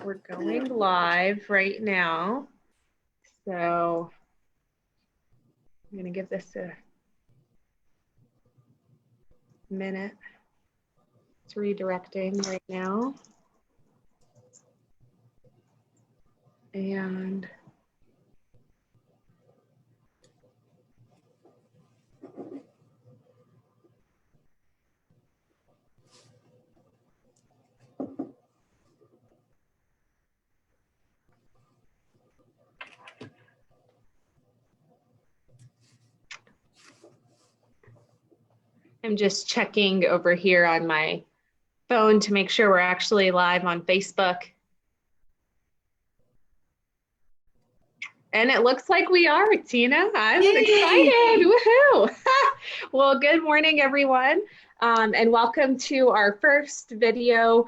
We're going live right now. So I'm going to give this a minute. It's redirecting right now. And I'm just checking over here on my phone to make sure we're actually live on Facebook. And it looks like we are, Tina. I'm excited. Woohoo! Well, good morning, everyone, and welcome to our first video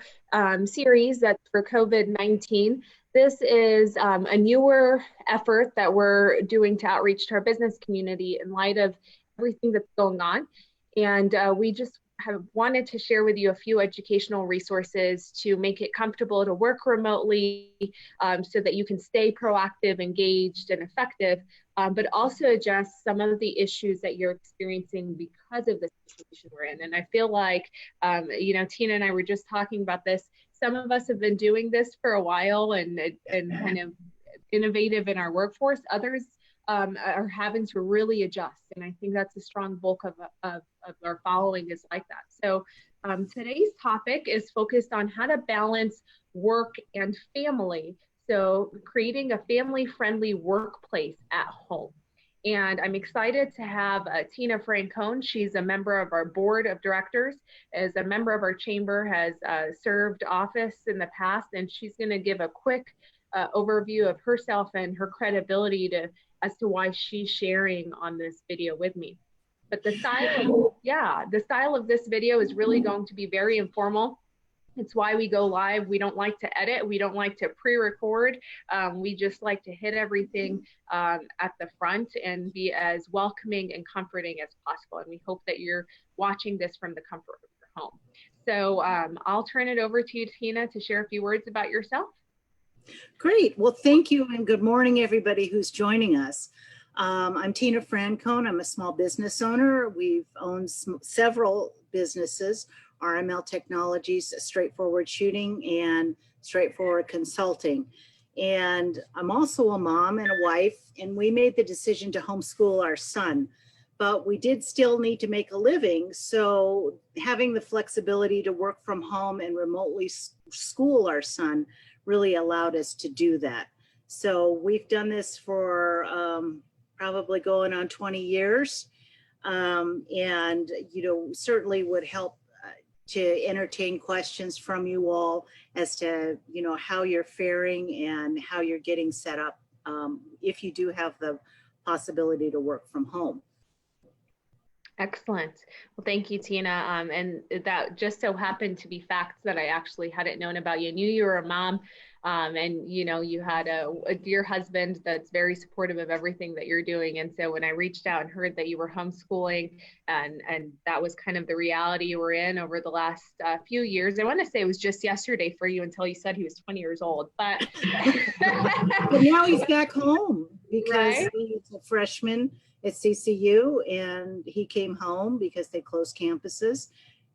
series that's for COVID-19. This is a newer effort that we're doing to outreach to our business community in light of everything that's going on. And we just have wanted to share with you a few educational resources to make it comfortable to work remotely so that you can stay proactive, engaged, and effective, but also address some of the issues that you're experiencing because of the situation we're in. And I feel like, Tina and I were just talking about this. Some of us have been doing this for a while and kind of innovative in our workforce. Others are having to really adjust. And I think that's a strong bulk of our following is like that. So today's topic is focused on how to balance work and family. So creating a family-friendly workplace at home. And I'm excited to have Tina Francone. She's a member of our board of directors, as a member of our chamber, has served office in the past, and she's going to give a quick overview of herself and her credibility as to why she's sharing on this video with me. But the style of this video is really going to be very informal. It's why we go live. We don't like to edit. We don't like to pre-record. We just like to hit everything at the front and be as welcoming and comforting as possible. And we hope that you're watching this from the comfort of your home. So I'll turn it over to you, Tina, to share a few words about yourself. Great. Well, thank you, and good morning, everybody who's joining us. I'm Tina Francone. I'm a small business owner. We've owned several businesses, RML Technologies, Straightforward Shooting, and Straightforward Consulting. And I'm also a mom and a wife, and we made the decision to homeschool our son. But we did still need to make a living, so having the flexibility to work from home and remotely school our son really allowed us to do that. So we've done this for probably going on 20 years, and certainly would help to entertain questions from you all as to how you're faring and how you're getting set up if you do have the possibility to work from home. Excellent. Well, thank you, Tina. And that just so happened to be facts that I actually hadn't known about you. I knew you were a mom, and you had a dear husband that's very supportive of everything that you're doing. And so when I reached out and heard that you were homeschooling, and that was kind of the reality you were in over the last few years. I want to say it was just yesterday for you until you said he was 20 years old, but but now he's back home because right? he's a freshman at CCU, and he came home because they closed campuses.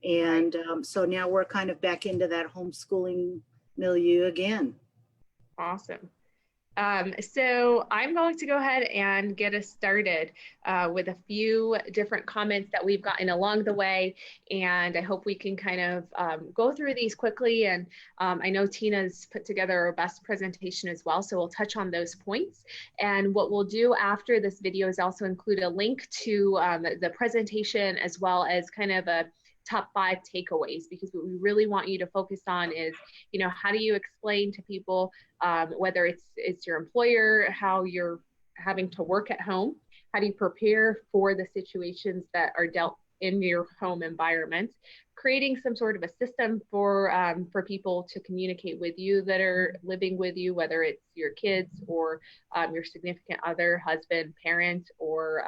And so now we're kind of back into that homeschooling milieu again. Awesome. So I'm going to go ahead and get us started with a few different comments that we've gotten along the way. And I hope we can kind of go through these quickly. And I know Tina's put together a best presentation as well, so we'll touch on those points. And what we'll do after this video is also include a link to the presentation, as well as kind of a top 5 takeaways, because what we really want you to focus on is, how do you explain to people, whether it's your employer, how you're having to work at home, how do you prepare for the situations that are dealt in your home environment, creating some sort of a system for people to communicate with you that are living with you, whether it's your kids or your significant other, husband, parent, or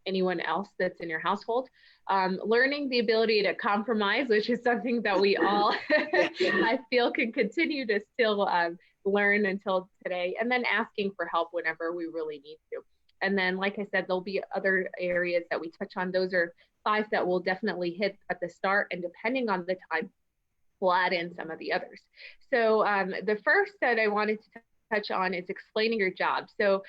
anyone else that's in your household. Learning the ability to compromise, which is something that we all, I feel, can continue to still learn until today, and then asking for help whenever we really need to. And then, like I said, there'll be other areas that we touch on. Those are 5 that we'll definitely hit at the start, and depending on the time, we'll add in some of the others. So the first that I wanted to touch on is explaining your job. So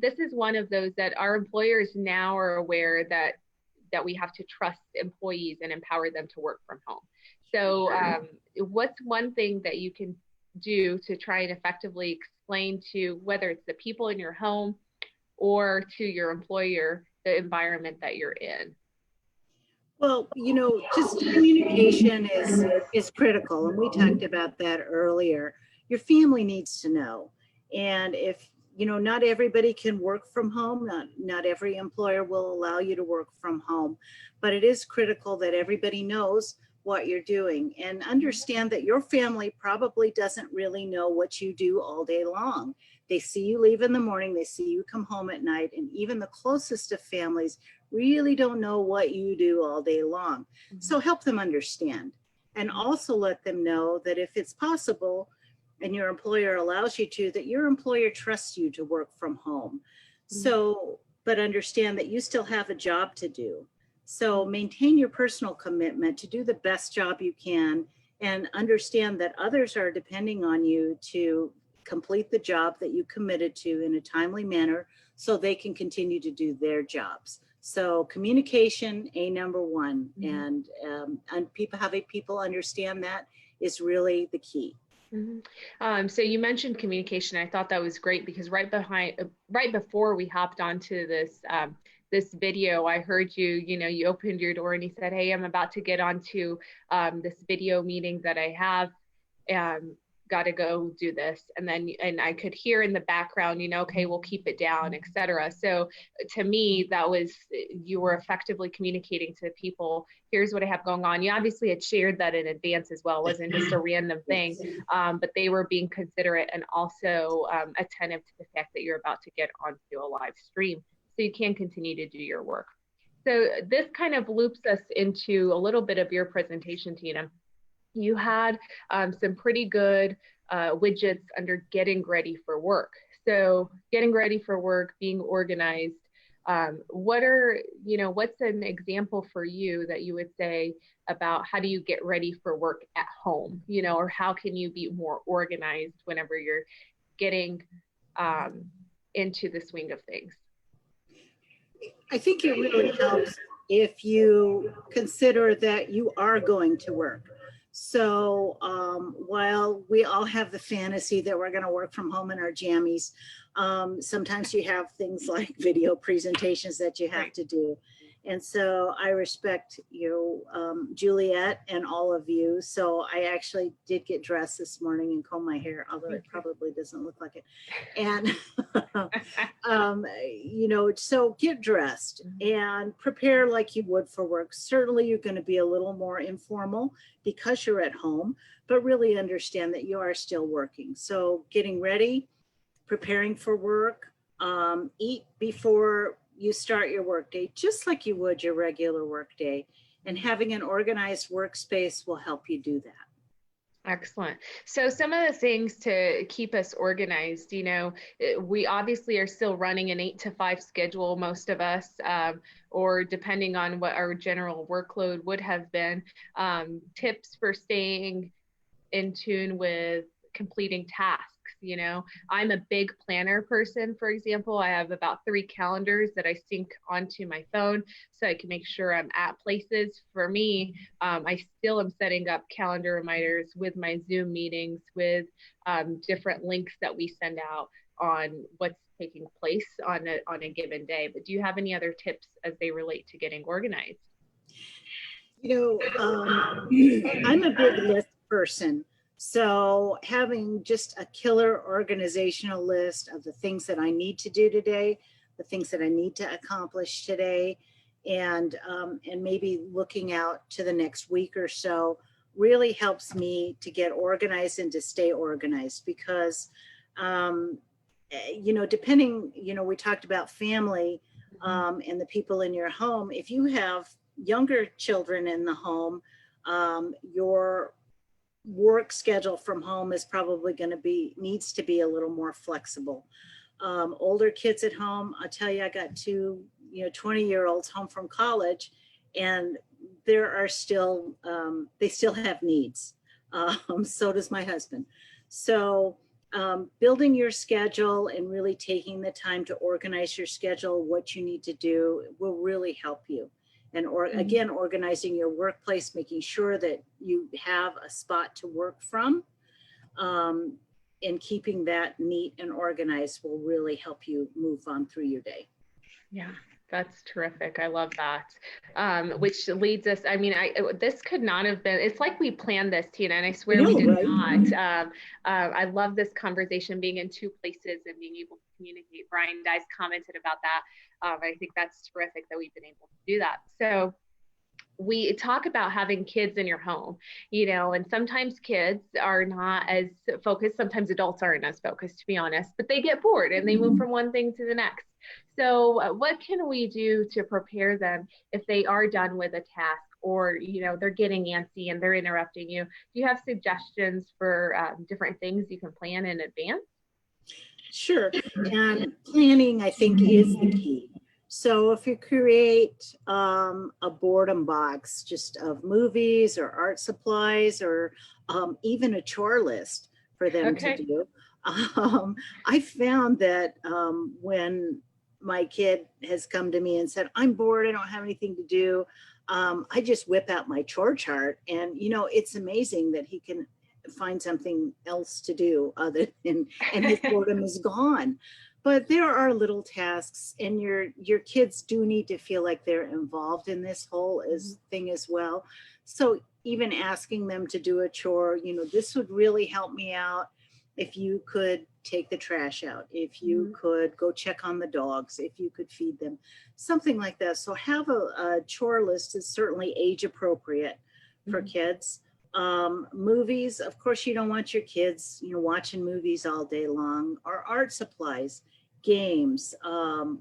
this is one of those that our employers now are aware that we have to trust employees and empower them to work from home. So what's one thing that you can do to try and effectively explain to, whether it's the people in your home or to your employer, the environment that you're in? Well, just communication is critical, and we talked about that earlier. Your family needs to know. And if, not everybody can work from home, not every employer will allow you to work from home, but it is critical that everybody knows what you're doing, and understand that your family probably doesn't really know what you do all day long. They see you leave in the morning, they see you come home at night, and even the closest of families really don't know what you do all day long. So help them understand, and also let them know that if it's possible and your employer allows you to, that your employer trusts you to work from home. So, but understand that you still have a job to do. So maintain your personal commitment to do the best job you can, and understand that others are depending on you to complete the job that you committed to in a timely manner so they can continue to do their jobs. So communication, number one, and having people understand that is really the key. So you mentioned communication. I thought that was great, because right before we hopped onto this video, I heard you opened your door and you said, "Hey, I'm about to get onto this video meeting that I have. Got to go do this." And I could hear in the background, "Okay, we'll keep it down," etc. So to me, you were effectively communicating to people, here's what I have going on. You obviously had shared that in advance as well. It wasn't just a random thing, but they were being considerate and also attentive to the fact that you're about to get onto a live stream, so you can continue to do your work. So this kind of loops us into a little bit of your presentation, Tina. You had some pretty good widgets under getting ready for work. So getting ready for work, being organized. What's an example for you that you would say about how do you get ready for work at home, or how can you be more organized whenever you're getting into the swing of things? I think it really helps if you consider that you are going to work. So while we all have the fantasy that we're going to work from home in our jammies, sometimes you have things like video presentations that you have to do. And so I respect you, Juliet, and all of you. So I actually did get dressed this morning and comb my hair, although it probably doesn't look like it. And, so get dressed and prepare like you would for work. Certainly you're going to be a little more informal because you're at home, but really understand that you are still working. So getting ready, preparing for work, eat before you start your workday, just like you would your regular workday, and having an organized workspace will help you do that. Excellent. So some of the things to keep us organized, we obviously are still running an 8 to 5 schedule, most of us, or depending on what our general workload would have been. Tips for staying in tune with completing tasks. I'm a big planner person, for example. I have about 3 calendars that I sync onto my phone so I can make sure I'm at places. For me, I still am setting up calendar reminders with my Zoom meetings, with different links that we send out on what's taking place on a given day. But do you have any other tips as they relate to getting organized? I'm a big list person. So having just a killer organizational list of the things that I need to do today, the things that I need to accomplish today, and maybe looking out to the next week or so really helps me to get organized and to stay organized, because, depending, we talked about family. and the people in your home. If you have younger children in the home, your work schedule from home is probably going to needs to be a little more flexible. Older kids at home, I'll tell you, I got two, 20-year-olds home from college, and there are still, they still have needs. So does my husband. So building your schedule and really taking the time to organize your schedule, what you need to do, will really help you. And again, organizing your workplace, making sure that you have a spot to work from, and keeping that neat and organized will really help you move on through your day. Yeah, that's terrific. I love that. Which leads us, I mean, this could not have been, it's like we planned this, Tina, and I swear we did not. I love this conversation, being in two places and being able to communicate. Brian Dyes commented about that. I think that's terrific that we've been able to do that. So we talk about having kids in your home, and sometimes kids are not as focused. Sometimes adults aren't as focused, to be honest, but they get bored and they move from one thing to the next. So what can we do to prepare them if they are done with a task, or, they're getting antsy and they're interrupting you? Do you have suggestions for different things you can plan in advance? Sure. And planning, I think, is the key. So if you create a boredom box just of movies or art supplies, or even a chore list for them to do, I found that when my kid has come to me and said, I'm bored, I don't have anything to do, I just whip out my chore chart, and it's amazing that he can find something else to do other than, and his boredom is gone. But there are little tasks, and your kids do need to feel like they're involved in this whole thing as well. So even asking them to do a chore, this would really help me out. If you could take the trash out, if you could go check on the dogs, if you could feed them, something like that. So have a chore list is certainly age appropriate for kids. Movies, of course, you don't want your kids, watching movies all day long, or art supplies, games.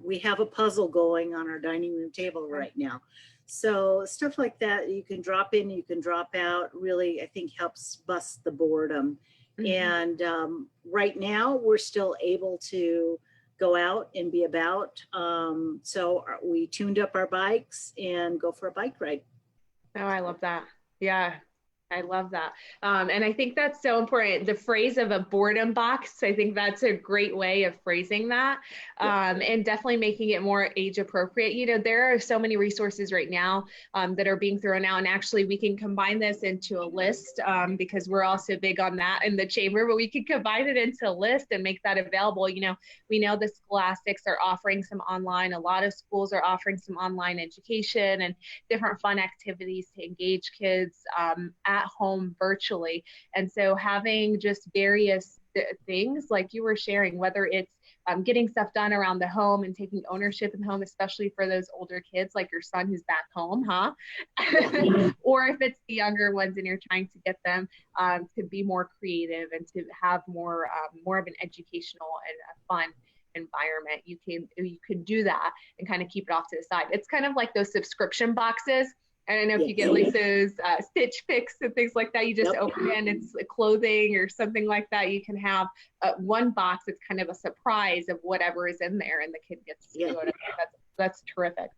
We have a puzzle going on our dining room table right now. So stuff like that, you can drop in, you can drop out, really, I think helps bust the boredom. And right now we're still able to go out and be about. So we tuned up our bikes and go for a bike ride. Oh, I love that. Yeah. I love that. And I think that's so important. The phrase of a boredom box, I think that's a great way of phrasing that, and definitely making it more age appropriate. There are so many resources right now that are being thrown out, and actually we can combine this into a list, because we're also big on that in the chamber, but we can combine it into a list and make that available. We know the scholastics are offering some online, a lot of schools are offering some online education and different fun activities to engage kids at home virtually. And so having just various things like you were sharing, whether it's getting stuff done around the home and taking ownership in the home, especially for those older kids like your son who's back home, or if it's the younger ones and you're trying to get them to be more creative and to have more of an educational and a fun environment, you can do that and kind of keep it off to the side. It's kind of like those subscription boxes. I don't know if you get like those Stitch Fix and things like that. You just open it and it's clothing or something like that. You can have one box. It's kind of a surprise of whatever is in there, and the kid gets to do it. That's terrific.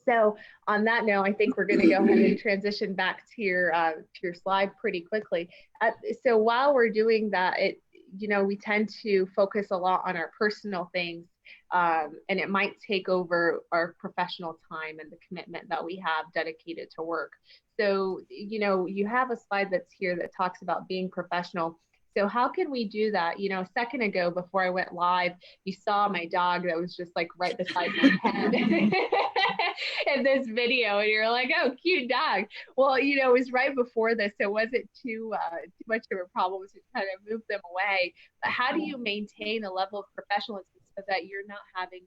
So on that note, I think we're going to go ahead and transition back to your slide pretty quickly. So while we're doing that, we tend to focus a lot on our personal things. And it might take over our professional time and the commitment that we have dedicated to work. So, you have a slide that's here that talks about being professional. So how can we do that? A second ago, before I went live, you saw my dog that was just like right beside my head in this video, and you're like, oh, cute dog. Well, it was right before this, so it wasn't too much of a problem to kind of move them away. But how do you maintain a level of professionalism so that you're not having,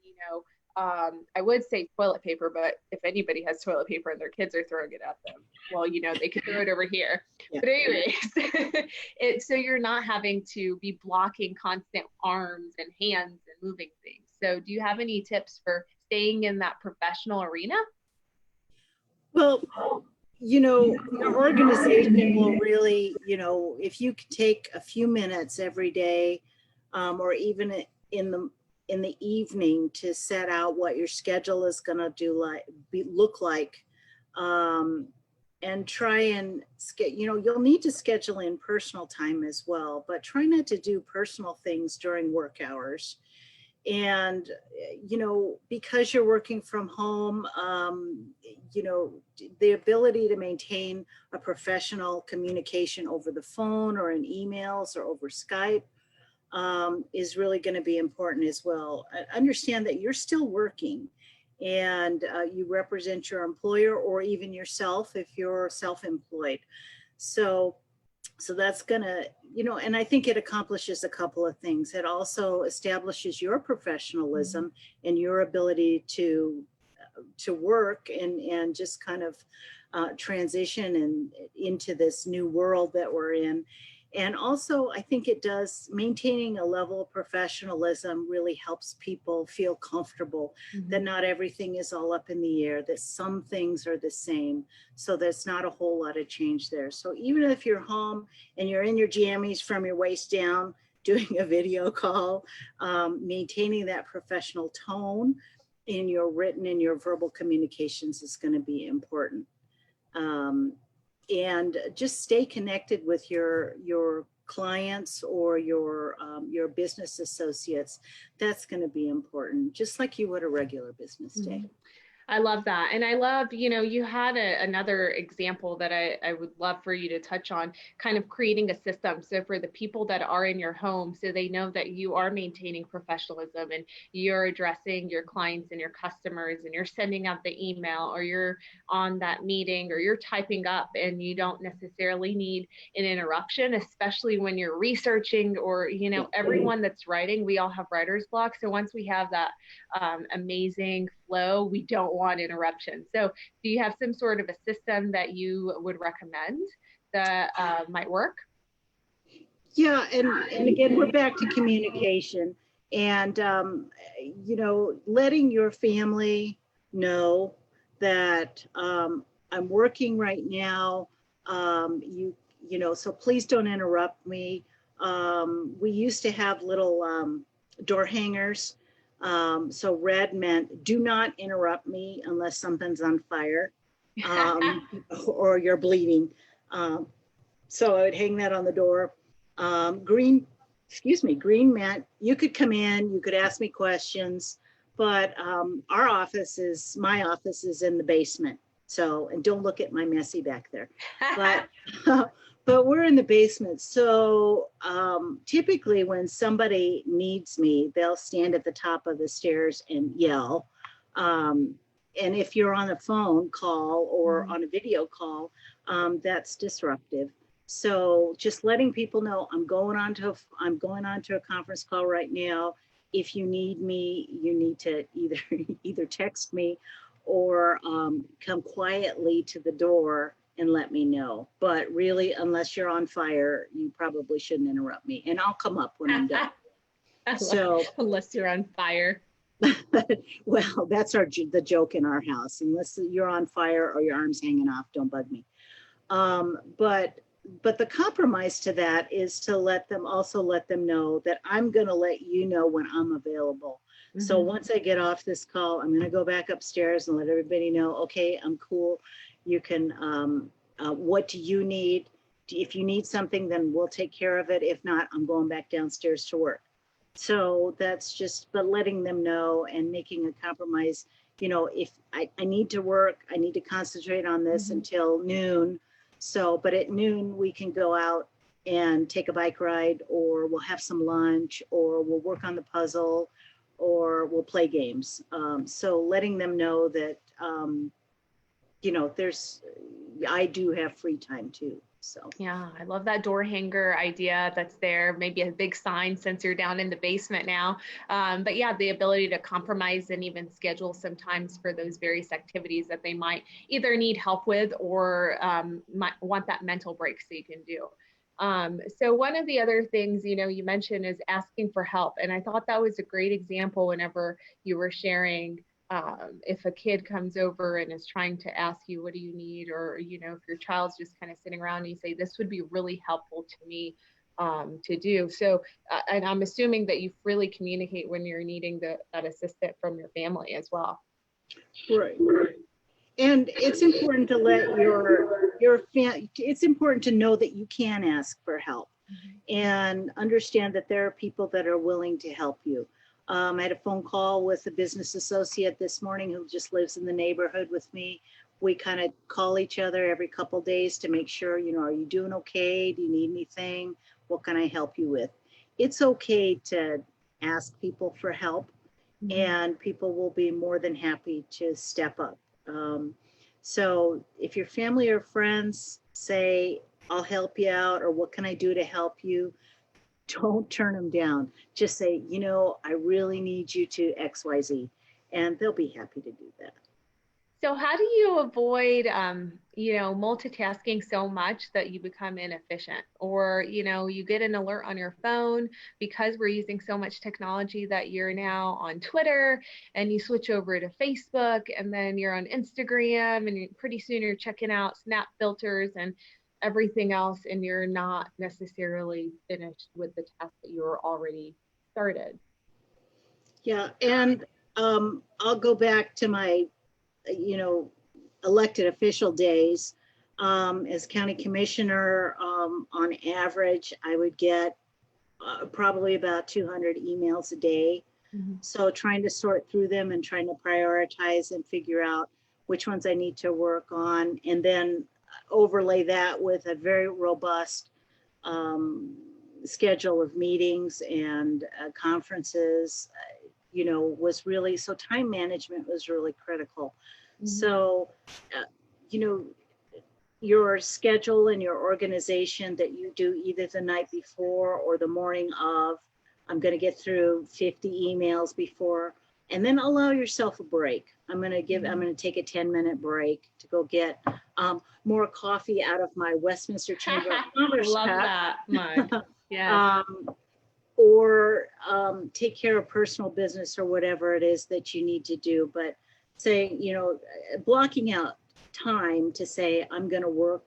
I would say toilet paper, but if anybody has toilet paper and their kids are throwing it at them, well, they could throw it over here. Yeah. But anyways, so you're not having to be blocking constant arms and hands and moving things. So do you have any tips for staying in that professional arena? Well, your organization will really, if you could take a few minutes every day, or even in the evening, to set out what your schedule is going to look like, and try and you'll need to schedule in personal time as well, but try not to do personal things during work hours. And because you're working from home, the ability to maintain a professional communication over the phone or in emails or over Skype is really going to be important as well. Understand that you're still working, and you represent your employer or even yourself if you're self-employed. So that's gonna, and I think it accomplishes a couple of things. It also establishes your professionalism and your ability to work and just kind of transition and into this new world that we're in. And also, I think it does, maintaining a level of professionalism really helps people feel comfortable that not everything is all up in the air, that some things are the same. So there's not a whole lot of change there. So even if you're home and you're in your jammies from your waist down, doing a video call, maintaining that professional tone in your written and your verbal communications is going to be important. And just stay connected with your clients or your business associates. That's going to be important, just like you would a regular business day. I love that. And I love, you had another example that I would love for you to touch on, kind of creating a system. So for the people that are in your home, so they know that you are maintaining professionalism and you're addressing your clients and your customers, and you're sending out the email, or you're on that meeting, or you're typing up, and you don't necessarily need an interruption, especially when you're researching, or, everyone that's writing, we all have writer's block. So once we have that amazing flow, we don't want interruption. So do you have some sort of a system that you would recommend that might work? Yeah, and again, we're back to communication, and letting your family know that I'm working right now. So please don't interrupt me. We used to have little door hangers. So red meant do not interrupt me unless something's on fire, or you're bleeding. So I would hang that on the door. Green meant you could come in, you could ask me questions, but my office is in the basement. So, and don't look at my messy back there, but we're in the basement. So typically when somebody needs me, they'll stand at the top of the stairs and yell. And if you're on a phone call or on a video call, that's disruptive. So just letting people know I'm going on to a conference call right now. If you need me, you need to either text me or come quietly to the door and let me know. But really, unless you're on fire, you probably shouldn't interrupt me, and I'll come up when I'm done. So unless you're on fire. Well, that's the joke in our house. Unless you're on fire or your arm's hanging off, don't bug me. But the compromise to that is to let them know that I'm going to let you know when I'm available. So once I get off this call, I'm going to go back upstairs and let everybody know, okay, I'm cool. You can, what do you need? If you need something, then we'll take care of it. If not, I'm going back downstairs to work. So that's but letting them know and making a compromise. If I need to work, I need to concentrate on this until noon. So, but at noon we can go out and take a bike ride, or we'll have some lunch, or we'll work on the puzzle, or we'll play games. So letting them know that, I do have free time too. So yeah, I love that door hanger idea that's there. Maybe a big sign since you're down in the basement now. But yeah, the ability to compromise and even schedule sometimes for those various activities that they might either need help with or might want that mental break so you can do. So one of the other things, you mentioned is asking for help. And I thought that was a great example whenever you were sharing if a kid comes over and is trying to ask you, what do you need? Or, you know, if your child's just kind of sitting around and you say, this would be really helpful to me to do. So, and I'm assuming that you freely communicate when you're needing that assistance from your family as well. Right. And it's important to let it's important to know that you can ask for help and understand that there are people that are willing to help you. I had a phone call with a business associate this morning who just lives in the neighborhood with me. We kind of call each other every couple of days to make sure, you know, are you doing okay? Do you need anything? What can I help you with? It's okay to ask people for help, and people will be more than happy to step up. So if your family or friends say, I'll help you out, or what can I do to help you? Don't turn them down. Just say, you know, I really need you to XYZ, and they'll be happy to do that. So how do you avoid, you know, multitasking so much that you become inefficient, or, you know, you get an alert on your phone because we're using so much technology that you're now on Twitter and you switch over to Facebook and then you're on Instagram and pretty soon you're checking out Snap filters and everything else, and you're not necessarily finished with the task that you were already started. Yeah, and I'll go back to my, you know, elected official days. As county commissioner, on average, I would get probably about 200 emails a day. So trying to sort through them and trying to prioritize and figure out which ones I need to work on, and then overlay that with a very robust schedule of meetings and conferences, you know, was really, so time management was really critical. So, you know, your schedule and your organization that you do either the night before or the morning of, I'm going to get through 50 emails before, and then allow yourself a break. I'm going to take a 10-minute break to go get more coffee out of my Westminster Chamber of Commerce Love cup. that mug. Yeah. Or take care of personal business or whatever it is that you need to do. But saying, you know, blocking out time to say, I'm going to work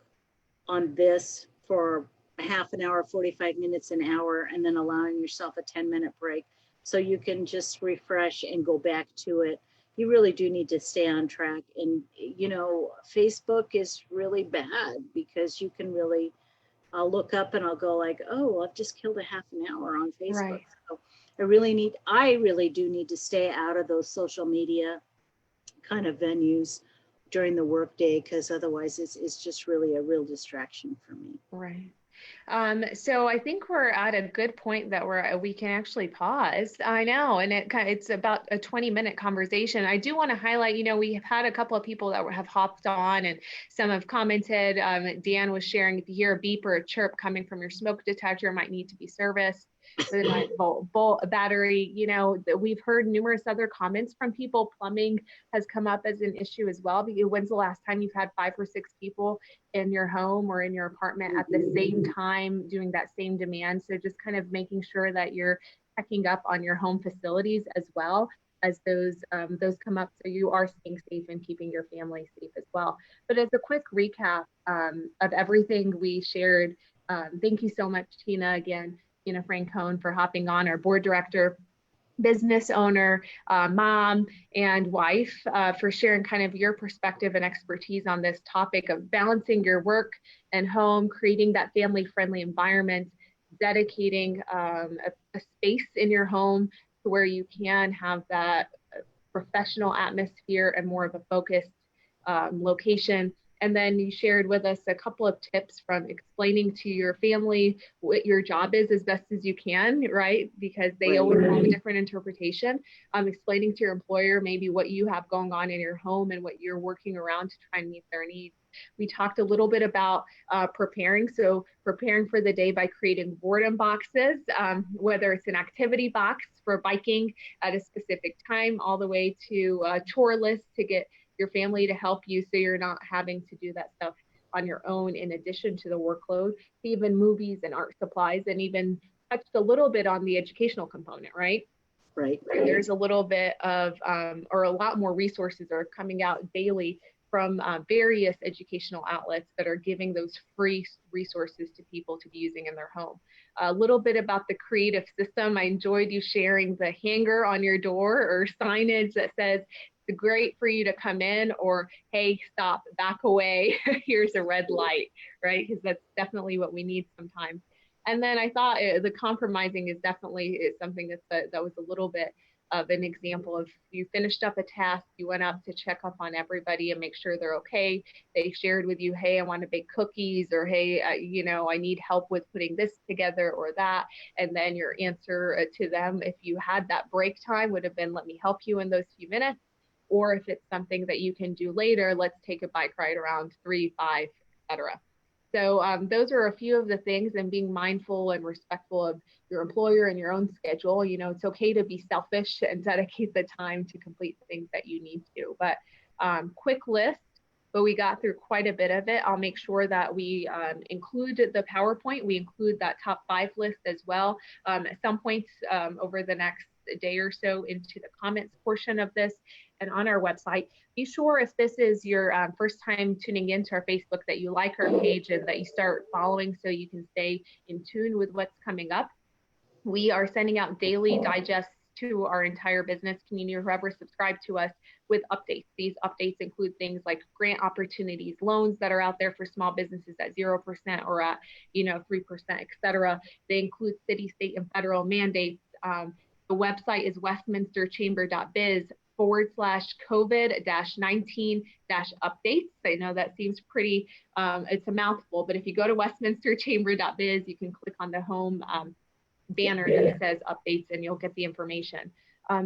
on this for a half an hour, 45 minutes, an hour, and then allowing yourself a 10-minute break so you can just refresh and go back to it. You really do need to stay on track. And, you know, Facebook is really bad because you can really, I'll look up and I'll go like, oh, I've just killed a half an hour on Facebook. Right. So I really do need to stay out of those social media kind of venues during the workday, because otherwise it's just really a real distraction for me. Right. So I think we're at a good point that we can actually pause. I know, and it's about a 20-minute conversation. I do want to highlight, you know, we have had a couple of people that have hopped on, and some have commented. Dan was sharing, if you hear a beep or a chirp coming from your smoke detector, might need to be serviced with a 9-volt battery. You know, we've heard numerous other comments from people. Plumbing has come up as an issue as well. Because when's the last time you've had 5 or 6 people in your home or in your apartment at the same time doing that same demand? So just kind of making sure that you're checking up on your home facilities as well as those come up, so you are staying safe and keeping your family safe as well. But as a quick recap of everything we shared, thank you so much, Tina, again, Tina Francone, for hopping on, our board director, business owner, mom, and wife, for sharing kind of your perspective and expertise on this topic of balancing your work and home, creating that family-friendly environment, dedicating a space in your home to where you can have that professional atmosphere and more of a focused location. And then you shared with us a couple of tips from explaining to your family what your job is as best as you can, right? Because they always have a different interpretation. Explaining to your employer maybe what you have going on in your home and what you're working around to try and meet their needs. We talked a little bit about preparing. So preparing for the day by creating boredom boxes, whether it's an activity box for biking at a specific time, all the way to a chore list to get your family to help you so you're not having to do that stuff on your own in addition to the workload, even movies and art supplies, and even touched a little bit on the educational component, right? Right. There's a little bit of, or a lot more resources are coming out daily from various educational outlets that are giving those free resources to people to be using in their home. A little bit about the creative system. I enjoyed you sharing the hanger on your door or signage that says, it's great for you to come in, or hey, stop, back away, here's a red light, right? Because that's definitely what we need sometimes. And then I thought the compromising is definitely something that was a little bit of an example of, you finished up a task, you went up to check up on everybody and make sure they're okay. They shared with you, hey, I want to bake cookies, or hey, I need help with putting this together or that. And then your answer to them, if you had that break time, would have been, let me help you in those few minutes. Or if it's something that you can do later, let's take a bike ride around 3, 5, etc. So those are a few of the things, and being mindful and respectful of your employer and your own schedule. It's okay to be selfish and dedicate the time to complete the things that you need to. But quick list, but we got through quite a bit of it. I'll make sure that we include the PowerPoint. We include that top 5 list as well at some points over the next day or so into the comments portion of this and on our website. Be sure, if this is your first time tuning into our Facebook, that you like our page and that you start following so you can stay in tune with what's coming up. We are sending out daily digests to our entire business community, whoever subscribed to us, with updates. These updates include things like grant opportunities, loans that are out there for small businesses at 0% or at 3%, etc. They include city, state, and federal mandates. The website is westminsterchamber.biz/COVID-19-updates. I know that seems pretty, it's a mouthful, but if you go to westminsterchamber.biz, you can click on the home banner that says updates and you'll get the information.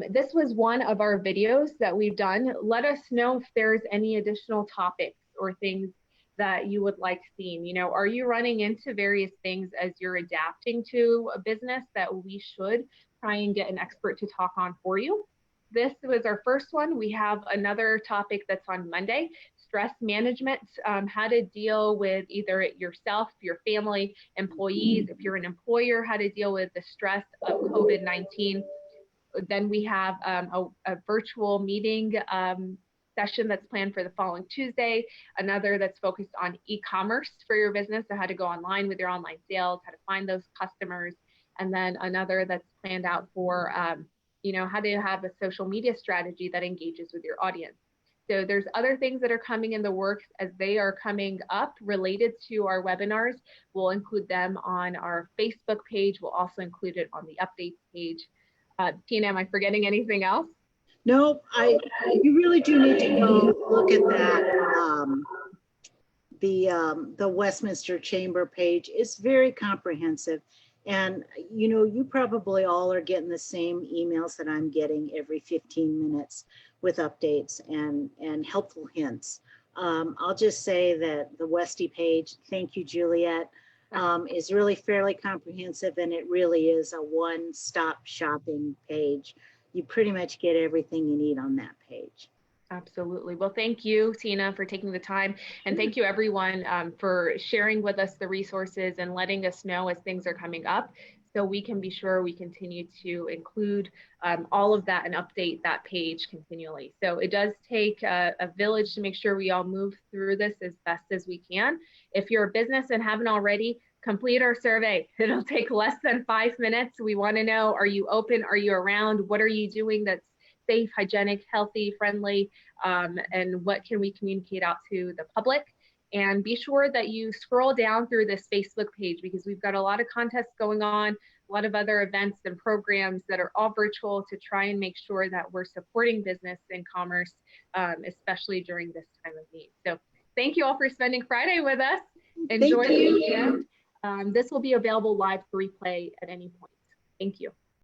This was one of our videos that we've done. Let us know if there's any additional topics or things that you would like seen. Are you running into various things as you're adapting to a business that we should try and get an expert to talk on for you? This was our first one. We have another topic that's on Monday, stress management, how to deal with either yourself, your family, employees, if you're an employer, how to deal with the stress of COVID-19. Then we have a virtual meeting session that's planned for the following Tuesday, another that's focused on e-commerce for your business, so how to go online with your online sales, how to find those customers, and then another that's planned out for how to have a social media strategy that engages with your audience. So there's other things that are coming in the works. As they are coming up related to our webinars, we'll include them on our Facebook page. We'll also include it on the updates page. Tina, am I forgetting anything else? No, you really do need to go look at that. The Westminster Chamber page is very comprehensive. And, you probably all are getting the same emails that I'm getting every 15 minutes with updates and helpful hints. I'll just say that the Westy page, thank you, Juliet, is really fairly comprehensive, and it really is a one-stop shopping page. You pretty much get everything you need on that page. Absolutely. Well, thank you, Tina, for taking the time. And thank you, everyone, for sharing with us the resources and letting us know as things are coming up, so we can be sure we continue to include all of that and update that page continually. So it does take a village to make sure we all move through this as best as we can. If you're a business and haven't already, complete our survey. It'll take less than 5 minutes. We want to know, are you open? Are you around? What are you doing that's safe, hygienic, healthy, friendly, and what can we communicate out to the public? And be sure that you scroll down through this Facebook page, because we've got a lot of contests going on, a lot of other events and programs that are all virtual to try and make sure that we're supporting business and commerce, especially during this time of need. So thank you all for spending Friday with us and joining us. This will be available live for replay at any point. Thank you.